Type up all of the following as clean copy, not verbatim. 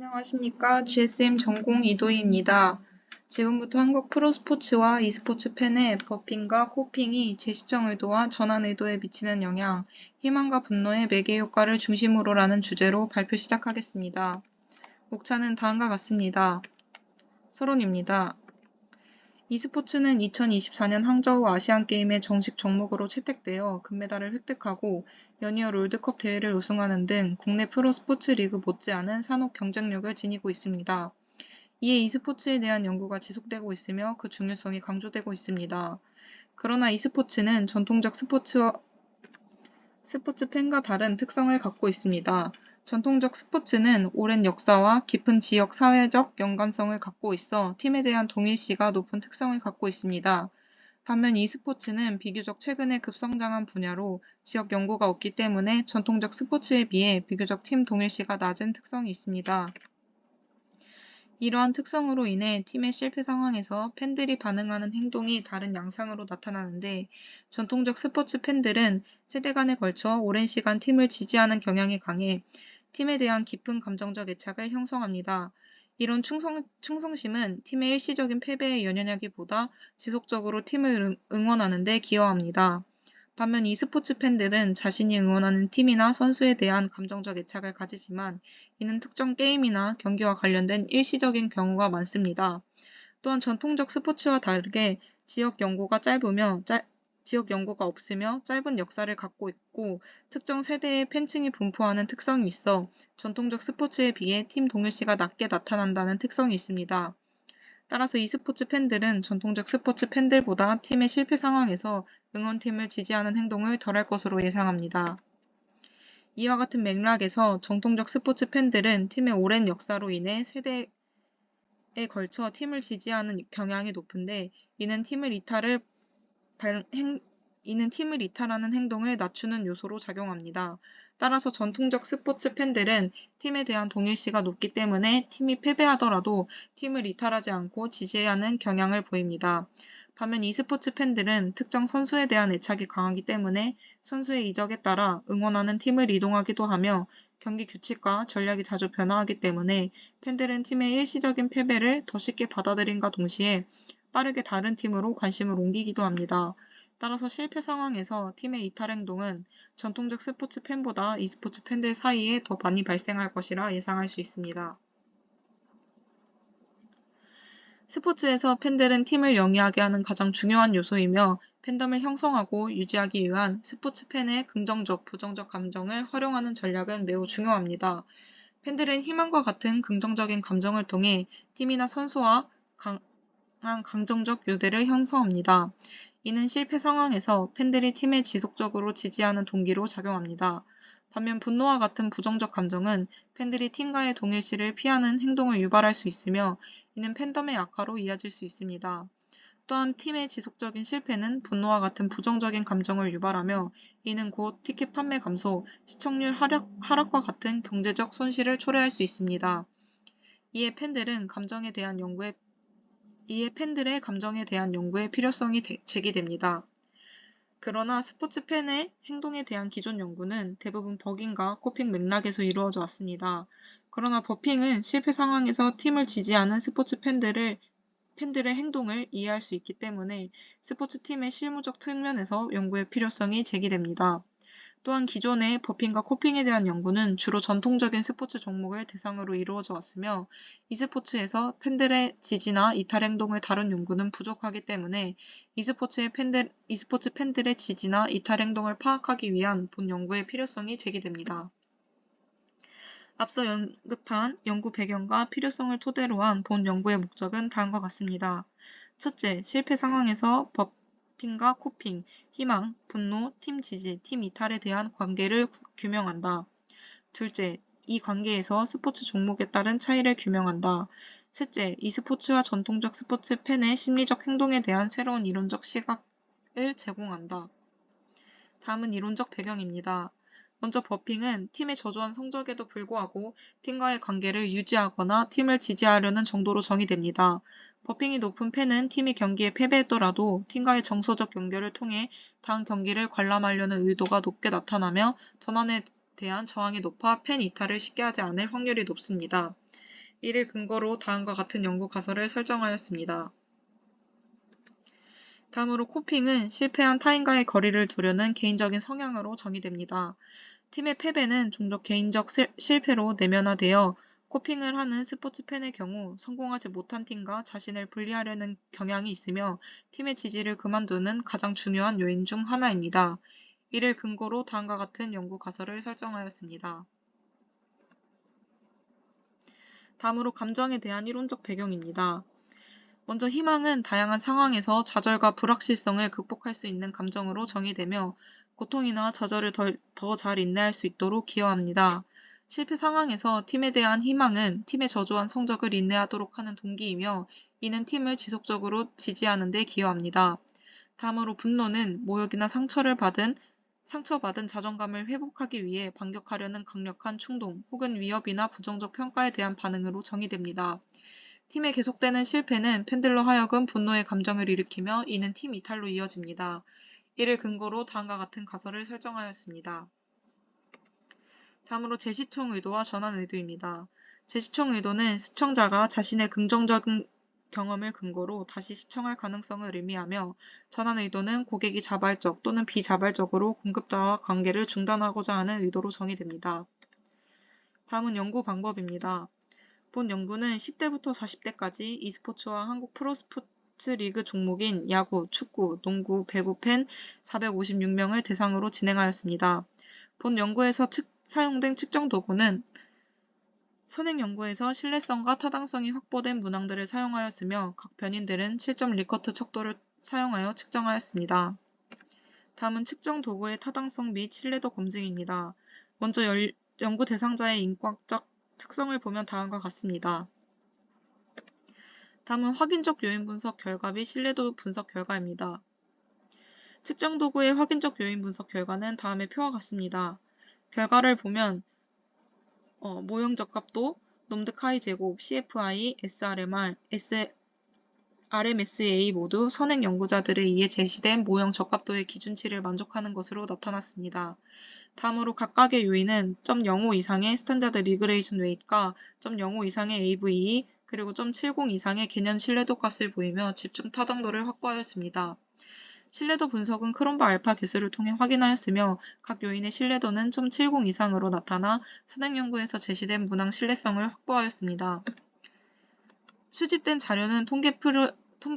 안녕하십니까. GSM 전공 이도희입니다. 지금부터 한국 프로스포츠와 e스포츠 팬의 버핑과 코핑이 재시청 의도와 전환 의도에 미치는 영향, 희망과 분노의 매개 효과를 중심으로라는 주제로 발표 시작하겠습니다. 목차는 다음과 같습니다. 서론입니다. e스포츠는 2024년 항저우 아시안게임의 정식 종목으로 채택되어 금메달을 획득하고 연이어 롤드컵 대회를 우승하는 등 국내 프로스포츠 리그 못지않은 산업 경쟁력을 지니고 있습니다. 이에 e스포츠에 대한 연구가 지속되고 있으며 그 중요성이 강조되고 있습니다. 그러나 e스포츠는 전통적 스포츠 팬과 다른 특성을 갖고 있습니다. 전통적 스포츠는 오랜 역사와 깊은 지역 사회적 연관성을 갖고 있어 팀에 대한 동일시가 높은 특성을 갖고 있습니다. 반면 e스포츠는 비교적 최근에 급성장한 분야로 지역 연고가 없기 때문에 전통적 스포츠에 비해 비교적 팀 동일시가 낮은 특성이 있습니다. 이러한 특성으로 인해 팀의 실패 상황에서 팬들이 반응하는 행동이 다른 양상으로 나타나는데, 전통적 스포츠 팬들은 세대 간에 걸쳐 오랜 시간 팀을 지지하는 경향이 강해 팀에 대한 깊은 감정적 애착을 형성합니다. 이런 충성심은 팀의 일시적인 패배에 연연하기보다 지속적으로 팀을 응원하는 데 기여합니다. 반면 e스포츠 팬들은 자신이 응원하는 팀이나 선수에 대한 감정적 애착을 가지지만 이는 특정 게임이나 경기와 관련된 일시적인 경우가 많습니다. 또한 전통적 스포츠와 다르게 지역 연고가 없으며 짧은 역사를 갖고 있고 특정 세대의 팬층이 분포하는 특성이 있어 전통적 스포츠에 비해 팀 동일시가 낮게 나타난다는 특성이 있습니다. 따라서 e스포츠 팬들은 전통적 스포츠 팬들보다 팀의 실패 상황에서 응원팀을 지지하는 행동을 덜할 것으로 예상합니다. 이와 같은 맥락에서 전통적 스포츠 팬들은 팀의 오랜 역사로 인해 세대에 걸쳐 팀을 지지하는 경향이 높은데 이는 팀을 이탈하는 행동을 낮추는 요소로 작용합니다. 따라서 전통적 스포츠 팬들은 팀에 대한 동일시가 높기 때문에 팀이 패배하더라도 팀을 이탈하지 않고 지지하는 경향을 보입니다. 반면 e스포츠 팬들은 특정 선수에 대한 애착이 강하기 때문에 선수의 이적에 따라 응원하는 팀을 이동하기도 하며 경기 규칙과 전략이 자주 변화하기 때문에 팬들은 팀의 일시적인 패배를 더 쉽게 받아들임과 동시에 빠르게 다른 팀으로 관심을 옮기기도 합니다. 따라서 실패 상황에서 팀의 이탈 행동은 전통적 스포츠 팬보다 e스포츠 팬들 사이에 더 많이 발생할 것이라 예상할 수 있습니다. 스포츠에서 팬들은 팀을 영위하게 하는 가장 중요한 요소이며 팬덤을 형성하고 유지하기 위한 스포츠 팬의 긍정적, 부정적 감정을 활용하는 전략은 매우 중요합니다. 팬들은 희망과 같은 긍정적인 감정을 통해 팀이나 선수와 강한 감정적 유대를 형성합니다. 이는 실패 상황에서 팬들이 팀에 지속적으로 지지하는 동기로 작용합니다. 반면 분노와 같은 부정적 감정은 팬들이 팀과의 동일시를 피하는 행동을 유발할 수 있으며 이는 팬덤의 악화로 이어질 수 있습니다. 또한 팀의 지속적인 실패는 분노와 같은 부정적인 감정을 유발하며 이는 곧 티켓 판매 감소, 시청률 하락과 같은 경제적 손실을 초래할 수 있습니다. 이에 팬들의 감정에 대한 연구의 필요성이 제기됩니다. 그러나 스포츠 팬의 행동에 대한 기존 연구는 대부분 버핑과 코핑 맥락에서 이루어져 왔습니다. 그러나 버핑은 실패 상황에서 팀을 지지하는 스포츠 팬들의 행동을 이해할 수 있기 때문에 스포츠팀의 실무적 측면에서 연구의 필요성이 제기됩니다. 또한 기존의 버핑과 코핑에 대한 연구는 주로 전통적인 스포츠 종목을 대상으로 이루어져 왔으며 e스포츠에서 팬들의 지지나 이탈 행동을 다룬 연구는 부족하기 때문에 e스포츠 팬들의 지지나 이탈 행동을 파악하기 위한 본 연구의 필요성이 제기됩니다. 앞서 언급한 연구 배경과 필요성을 토대로 한 본 연구의 목적은 다음과 같습니다. 첫째, 실패 상황에서 버핑과 코핑, 희망, 분노, 팀 지지, 팀 이탈에 대한 관계를 규명한다. 둘째, 이 관계에서 스포츠 종목에 따른 차이를 규명한다. 셋째, e스포츠와 전통적 스포츠 팬의 심리적 행동에 대한 새로운 이론적 시각을 제공한다. 다음은 이론적 배경입니다. 먼저 버핑은 팀의 저조한 성적에도 불구하고 팀과의 관계를 유지하거나 팀을 지지하려는 정도로 정의됩니다. 버핑이 높은 팬은 팀이 경기에 패배했더라도 팀과의 정서적 연결을 통해 다음 경기를 관람하려는 의도가 높게 나타나며 전환에 대한 저항이 높아 팬 이탈을 쉽게 하지 않을 확률이 높습니다. 이를 근거로 다음과 같은 연구 가설을 설정하였습니다. 다음으로 코핑은 실패한 타인과의 거리를 두려는 개인적인 성향으로 정의됩니다. 팀의 패배는 종종 개인적 실패로 내면화되어 코핑을 하는 스포츠 팬의 경우 성공하지 못한 팀과 자신을 분리하려는 경향이 있으며 팀의 지지를 그만두는 가장 중요한 요인 중 하나입니다. 이를 근거로 다음과 같은 연구 가설을 설정하였습니다. 다음으로 감정에 대한 이론적 배경입니다. 먼저 희망은 다양한 상황에서 좌절과 불확실성을 극복할 수 있는 감정으로 정의되며 고통이나 좌절을 더 잘 인내할 수 있도록 기여합니다. 실패 상황에서 팀에 대한 희망은 팀의 저조한 성적을 인내하도록 하는 동기이며 이는 팀을 지속적으로 지지하는 데 기여합니다. 다음으로 분노는 모욕이나 상처받은 자존감을 회복하기 위해 반격하려는 강력한 충동 혹은 위협이나 부정적 평가에 대한 반응으로 정의됩니다. 팀의 계속되는 실패는 팬들로 하여금 분노의 감정을 일으키며 이는 팀 이탈로 이어집니다. 이를 근거로 다음과 같은 가설을 설정하였습니다. 다음으로 재시청 의도와 전환 의도입니다. 재시청 의도는 시청자가 자신의 긍정적인 경험을 근거로 다시 시청할 가능성을 의미하며 전환 의도는 고객이 자발적 또는 비자발적으로 공급자와 관계를 중단하고자 하는 의도로 정의됩니다. 다음은 연구 방법입니다. 본 연구는 10대부터 40대까지 e스포츠와 한국 프로스포츠 리그 종목인 야구, 축구, 농구, 배구 팬 456명을 대상으로 진행하였습니다. 본 연구에서 사용된 측정 도구는 선행 연구에서 신뢰성과 타당성이 확보된 문항들을 사용하였으며 각 변인들은 7점 리커트 척도를 사용하여 측정하였습니다. 다음은 측정 도구의 타당성 및 신뢰도 검증입니다. 먼저 연구 대상자의 인과적 특성을 보면 다음과 같습니다. 다음은 확인적 요인 분석 결과 및 신뢰도 분석 결과입니다. 측정 도구의 확인적 요인 분석 결과는 다음의 표와 같습니다. 결과를 보면 모형 적합도, 놈드 카이 제곱, CFI, SRMR, RMSA 모두 선행 연구자들에 의해 제시된 모형 적합도의 기준치를 만족하는 것으로 나타났습니다. 다음으로 각각의 요인은 0.05 이상의 스탠다드 리그레이션 웨이트과 0.05 이상의 AVE 그리고 0.70 이상의 개념 신뢰도 값을 보이며 집중 타당도를 확보하였습니다. 신뢰도 분석은 크롬바 알파 개수를 통해 확인하였으며 각 요인의 신뢰도는 0.70 이상으로 나타나 선행 연구에서 제시된 문항 신뢰성을 확보하였습니다. 수집된 자료는 통계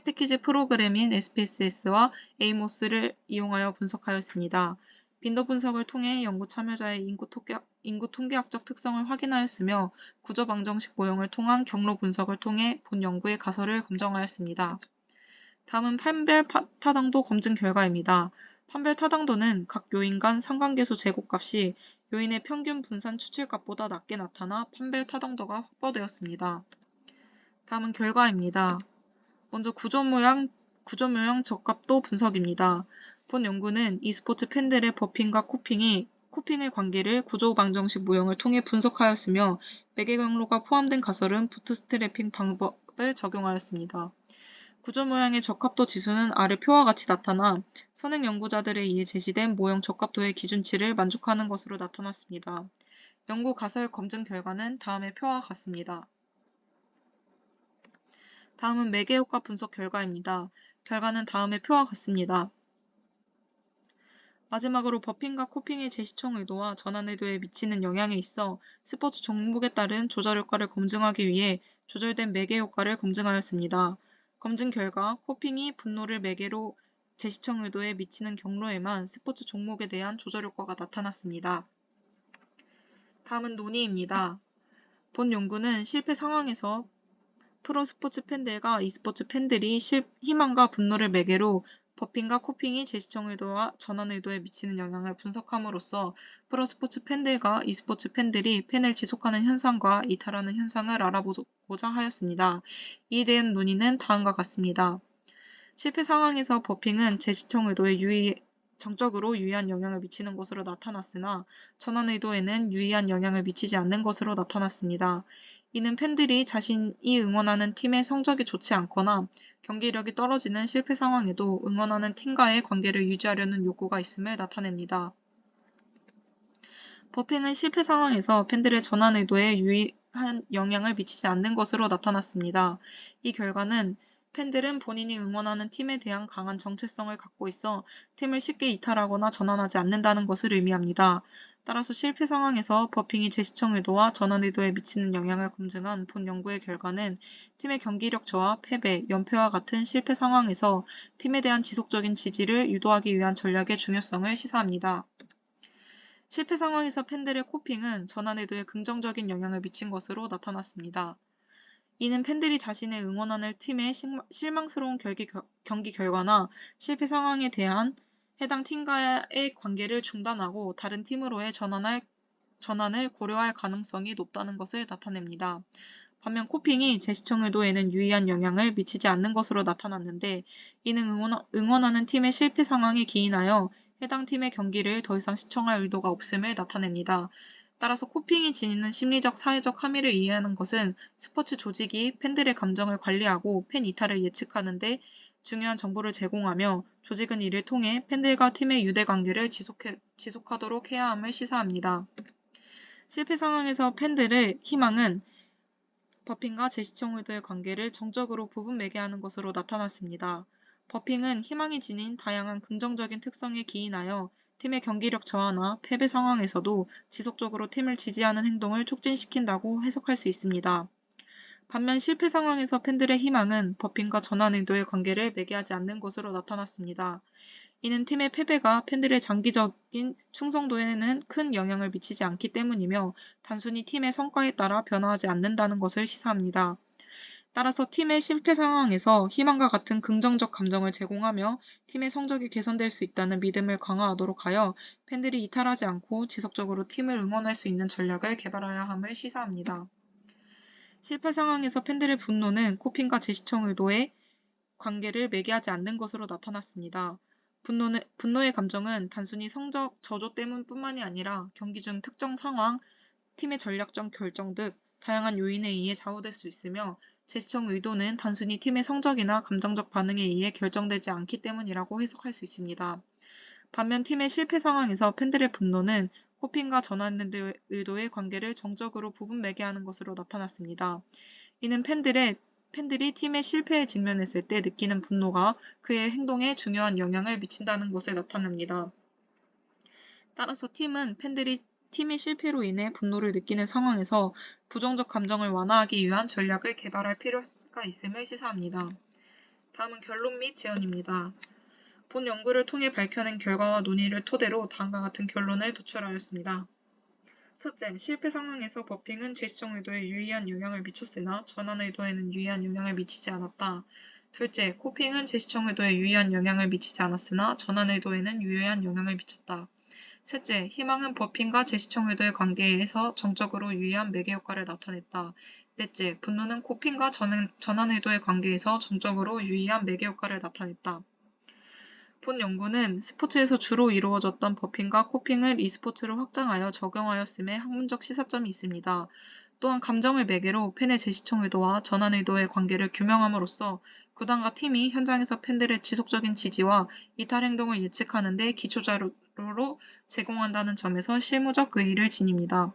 패키지 프로그램인 SPSS와 에이모스를 이용하여 분석하였습니다. 빈도 분석을 통해 연구 참여자의 인구 통계학적 특성을 확인하였으며 구조 방정식 모형을 통한 경로 분석을 통해 본 연구의 가설을 검증하였습니다. 다음은 판별 타당도 검증 결과입니다. 판별 타당도는 각 요인 간 상관계수 제곱값이 요인의 평균 분산 추출값보다 낮게 나타나 판별 타당도가 확보되었습니다. 다음은 결과입니다. 먼저 구조모양 적합도 분석입니다. 본 연구는 e스포츠 팬들의 버핑과 코핑의 관계를 구조 방정식 모형을 통해 분석하였으며 매개 경로가 포함된 가설은 부트스트래핑 방법을 적용하였습니다. 구조 모양의 적합도 지수는 아래 표와 같이 나타나 선행 연구자들에 의해 제시된 모형 적합도의 기준치를 만족하는 것으로 나타났습니다. 연구 가설 검증 결과는 다음의 표와 같습니다. 다음은 매개효과 분석 결과입니다. 결과는 다음의 표와 같습니다. 마지막으로 버핑과 코핑의 재시청 의도와 전환 의도에 미치는 영향에 있어 스포츠 종목에 따른 조절 효과를 검증하기 위해 조절된 매개 효과를 검증하였습니다. 검증 결과 코핑이 분노를 매개로 재시청 의도에 미치는 경로에만 스포츠 종목에 대한 조절 효과가 나타났습니다. 다음은 논의입니다. 본 연구는 실패 상황에서 프로스포츠 팬들과 e스포츠 팬들이 희망과 분노를 매개로 버핑과 코핑이 재시청 의도와 전환 의도에 미치는 영향을 분석함으로써 프로스포츠 팬들과 e스포츠 팬들이 팬을 지속하는 현상과 이탈하는 현상을 알아보고자 하였습니다. 이에 대한 논의는 다음과 같습니다. 실패 상황에서 버핑은 재시청 의도에 정적으로 유의한 영향을 미치는 것으로 나타났으나 전환 의도에는 유의한 영향을 미치지 않는 것으로 나타났습니다. 이는 팬들이 자신이 응원하는 팀의 성적이 좋지 않거나 경기력이 떨어지는 실패 상황에도 응원하는 팀과의 관계를 유지하려는 욕구가 있음을 나타냅니다. 버핑은 실패 상황에서 팬들의 전환 의도에 유의하는 영향을 미치지 않는 것으로 나타났습니다. 이 결과는 팬들은 본인이 응원하는 팀에 대한 강한 정체성을 갖고 있어 팀을 쉽게 이탈하거나 전환하지 않는다는 것을 의미합니다. 따라서 실패 상황에서 버핑이 재시청 의도와 전환 의도에 미치는 영향을 검증한 본 연구의 결과는 팀의 경기력 저하, 패배, 연패와 같은 실패 상황에서 팀에 대한 지속적인 지지를 유도하기 위한 전략의 중요성을 시사합니다. 실패 상황에서 팬들의 코핑은 전환 의도에 긍정적인 영향을 미친 것으로 나타났습니다. 이는 팬들이 자신의 응원하는 팀의 실망스러운 경기 결과나 실패 상황에 대한 해당 팀과의 관계를 중단하고 다른 팀으로의 전환을 고려할 가능성이 높다는 것을 나타냅니다. 반면 코핑이 재시청 의도에는 유의한 영향을 미치지 않는 것으로 나타났는데 이는 응원하는 팀의 실패 상황에 기인하여 해당 팀의 경기를 더 이상 시청할 의도가 없음을 나타냅니다. 따라서 코핑이 지니는 심리적, 사회적 함의를 이해하는 것은 스포츠 조직이 팬들의 감정을 관리하고 팬 이탈을 예측하는 데 중요한 정보를 제공하며 조직은 이를 통해 팬들과 팀의 유대관계를 지속하도록 해야 함을 시사합니다. 실패 상황에서 팬들의 희망은 버핑과 재시청 의도의 관계를 정적으로 부분 매개하는 것으로 나타났습니다. 버핑은 희망이 지닌 다양한 긍정적인 특성에 기인하여 팀의 경기력 저하나 패배 상황에서도 지속적으로 팀을 지지하는 행동을 촉진시킨다고 해석할 수 있습니다. 반면 실패 상황에서 팬들의 희망은 버핑과 전환 의도의 관계를 매개하지 않는 것으로 나타났습니다. 이는 팀의 패배가 팬들의 장기적인 충성도에는 큰 영향을 미치지 않기 때문이며 단순히 팀의 성과에 따라 변화하지 않는다는 것을 시사합니다. 따라서 팀의 실패 상황에서 희망과 같은 긍정적 감정을 제공하며 팀의 성적이 개선될 수 있다는 믿음을 강화하도록 하여 팬들이 이탈하지 않고 지속적으로 팀을 응원할 수 있는 전략을 개발해야 함을 시사합니다. 실패 상황에서 팬들의 분노는 코핑과 재시청 의도의 관계를 매개하지 않는 것으로 나타났습니다. 분노의 감정은 단순히 성적 저조 때문뿐만이 아니라 경기 중 특정 상황, 팀의 전략적 결정 등 다양한 요인에 의해 좌우될 수 있으며 재시청 의도는 단순히 팀의 성적이나 감정적 반응에 의해 결정되지 않기 때문이라고 해석할 수 있습니다. 반면 팀의 실패 상황에서 팬들의 분노는 코핑과 전환 의도의 관계를 정적으로 부분 매개하는 것으로 나타났습니다. 이는 팬들이 팀의 실패에 직면했을 때 느끼는 분노가 그의 행동에 중요한 영향을 미친다는 것을 나타냅니다. 따라서 팀은 팬들이 팀의 실패로 인해 분노를 느끼는 상황에서 부정적 감정을 완화하기 위한 전략을 개발할 필요가 있음을 시사합니다. 다음은 결론 및 제언입니다. 본 연구를 통해 밝혀낸 결과와 논의를 토대로 다음과 같은 결론을 도출하였습니다. 첫째, 실패 상황에서 버핑은 재시청 의도에 유의한 영향을 미쳤으나 전환 의도에는 유의한 영향을 미치지 않았다. 둘째, 코핑은 재시청 의도에 유의한 영향을 미치지 않았으나 전환 의도에는 유의한 영향을 미쳤다. 셋째, 희망은 버핑과 재시청 의도의 관계에서 정적으로 유의한 매개 효과를 나타냈다. 넷째, 분노는 코핑과 전환 의도의 관계에서 정적으로 유의한 매개 효과를 나타냈다. 본 연구는 스포츠에서 주로 이루어졌던 버핑과 코핑을 e스포츠로 확장하여 적용하였음에 학문적 시사점이 있습니다. 또한 감정을 매개로 팬의 재시청 의도와 전환 의도의 관계를 규명함으로써 구단과 팀이 현장에서 팬들의 지속적인 지지와 이탈 행동을 예측하는 데 기초자료로 제공한다는 점에서 실무적 의의를 지닙니다.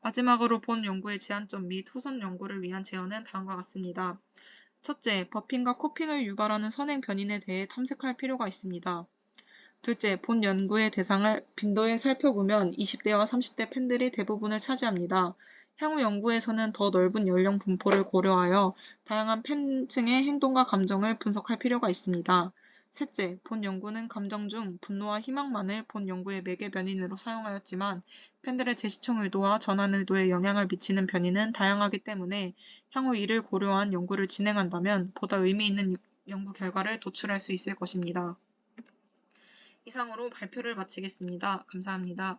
마지막으로 본 연구의 제한점 및 후속 연구를 위한 제언은 다음과 같습니다. 첫째, 버핑과 코핑을 유발하는 선행 변인에 대해 탐색할 필요가 있습니다. 둘째, 본 연구의 대상을 빈도에 살펴보면 20대와 30대 팬들이 대부분을 차지합니다. 향후 연구에서는 더 넓은 연령 분포를 고려하여 다양한 팬층의 행동과 감정을 분석할 필요가 있습니다. 셋째, 본 연구는 감정 중 분노와 희망만을 본 연구의 매개 변인으로 사용하였지만 팬들의 재시청 의도와 전환 의도에 영향을 미치는 변인은 다양하기 때문에 향후 이를 고려한 연구를 진행한다면 보다 의미 있는 연구 결과를 도출할 수 있을 것입니다. 이상으로 발표를 마치겠습니다. 감사합니다.